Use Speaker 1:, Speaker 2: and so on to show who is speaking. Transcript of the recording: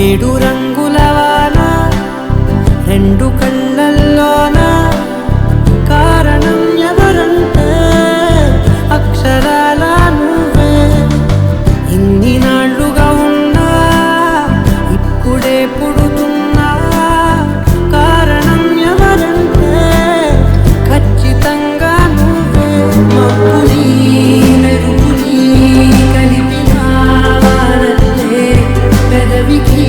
Speaker 1: ఏడు రంగుల వాన రెండు కళ్ళల్లోన కారణం ఎవరంటే అక్షరాల నువ్వే. ఇన్ని నాళ్ళుగా ఉన్నా ఇప్పుడే పుడుతున్నా కారణం ఎవరంటే ఖచ్చితంగా నువ్వే. మబ్బుని మెరుపుని కలిపిన వానల్లే పెదవికి